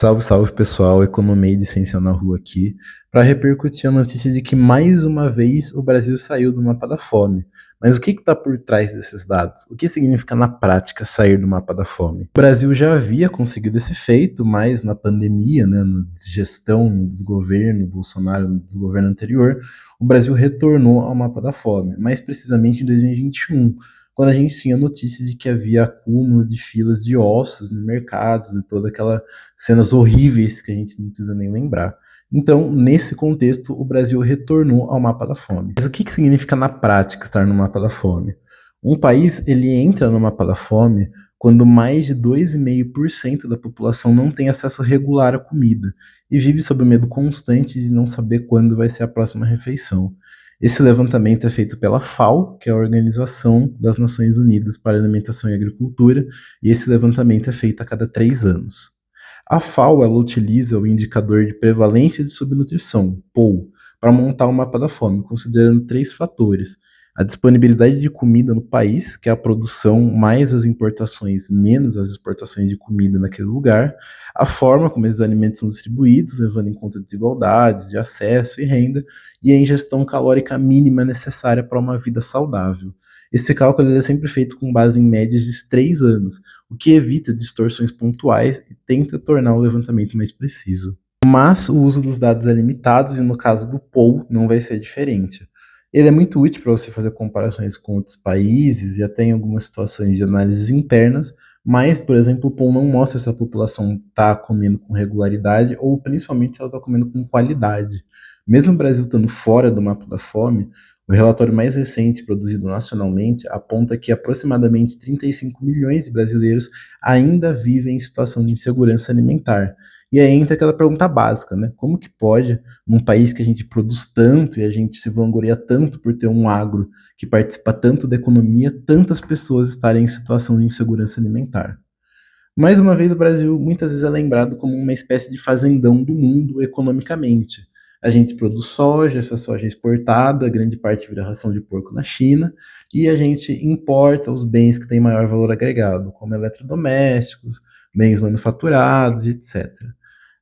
Salve, salve pessoal, Economia e Ciência na Rua aqui, para repercutir a notícia de que mais uma vez o Brasil saiu do mapa da fome. Mas o que está por trás desses dados? O que significa na prática sair do mapa da fome? O Brasil já havia conseguido esse feito, mas na pandemia, na gestão, no desgoverno Bolsonaro, no desgoverno anterior, o Brasil retornou ao mapa da fome, mais precisamente em 2021, quando a gente tinha notícia de que havia acúmulo de filas de ossos nos mercados e toda aquela cenas horríveis que a gente não precisa nem lembrar. Então, nesse contexto, o Brasil retornou ao mapa da fome. Mas o que significa na prática estar no mapa da fome? Um país ele entra no mapa da fome quando mais de 2,5% da população não tem acesso regular à comida e vive sob o medo constante de não saber quando vai ser a próxima refeição. Esse levantamento é feito pela FAO, que é a Organização das Nações Unidas para a Alimentação e Agricultura, e esse levantamento é feito a cada 3 anos. A FAO ela utiliza o indicador de prevalência de subnutrição, POU, para montar o mapa da fome, considerando 3 fatores: a disponibilidade de comida no país, que é a produção mais as importações menos as exportações de comida naquele lugar, a forma como esses alimentos são distribuídos, levando em conta desigualdades de acesso e renda, e a ingestão calórica mínima necessária para uma vida saudável. Esse cálculo é sempre feito com base em médias de 3 anos, o que evita distorções pontuais e tenta tornar o levantamento mais preciso. Mas o uso dos dados é limitado e no caso do POU não vai ser diferente. Ele é muito útil para você fazer comparações com outros países e até em algumas situações de análises internas, mas, por exemplo, o POU não mostra se a população está comendo com regularidade ou principalmente se ela está comendo com qualidade. Mesmo o Brasil estando fora do mapa da fome, o relatório mais recente, produzido nacionalmente, aponta que aproximadamente 35 milhões de brasileiros ainda vivem em situação de insegurança alimentar. E aí entra aquela pergunta básica, né? Como que pode, num país que a gente produz tanto e a gente se vangloria tanto por ter um agro que participa tanto da economia, tantas pessoas estarem em situação de insegurança alimentar? Mais uma vez, o Brasil muitas vezes é lembrado como uma espécie de fazendão do mundo economicamente. A gente produz soja, essa soja é exportada, grande parte vira ração de porco na China, e a gente importa os bens que têm maior valor agregado, como eletrodomésticos, bens manufaturados, etc.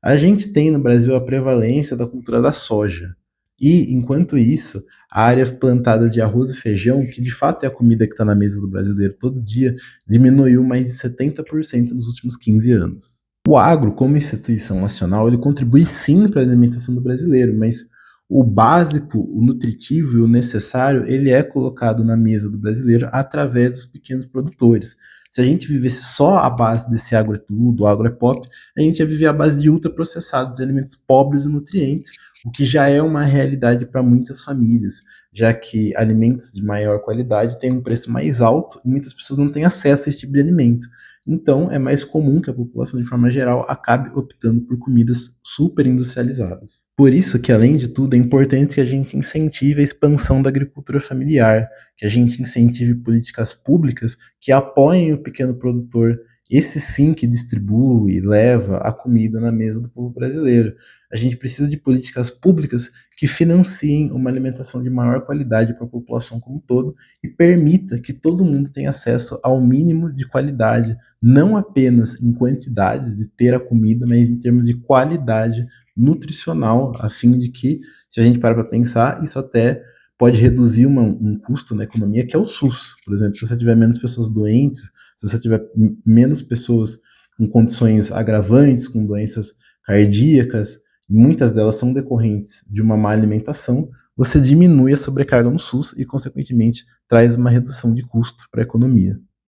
A gente tem no Brasil a prevalência da cultura da soja. E, enquanto isso, a área plantada de arroz e feijão, que de fato é a comida que está na mesa do brasileiro todo dia, diminuiu mais de 70% nos últimos 15 anos. O agro, como instituição nacional, ele contribui sim para a alimentação do brasileiro, mas o básico, o nutritivo e o necessário, ele é colocado na mesa do brasileiro através dos pequenos produtores. Se a gente vivesse só à base desse agro é tudo, agro é pop, a gente ia viver à base de ultraprocessados, alimentos pobres em nutrientes, o que já é uma realidade para muitas famílias, já que alimentos de maior qualidade têm um preço mais alto e muitas pessoas não têm acesso a esse tipo de alimento. Então, é mais comum que a população, de forma geral, acabe optando por comidas super industrializadas. Por isso que, além de tudo, é importante que a gente incentive a expansão da agricultura familiar, que a gente incentive políticas públicas que apoiem o pequeno produtor, esse sim que distribui e leva a comida na mesa do povo brasileiro. A gente precisa de políticas públicas que financiem uma alimentação de maior qualidade para a população como um todo e permita que todo mundo tenha acesso ao mínimo de qualidade, não apenas em quantidades de ter a comida, mas em termos de qualidade nutricional, a fim de que, se a gente parar para pensar, isso até pode reduzir um custo na economia, que é o SUS. Por exemplo, se você tiver menos pessoas doentes, se você tiver menos pessoas com condições agravantes, com doenças cardíacas, muitas delas são decorrentes de uma má alimentação, você diminui a sobrecarga no SUS e, consequentemente, traz uma redução de custo para a economia.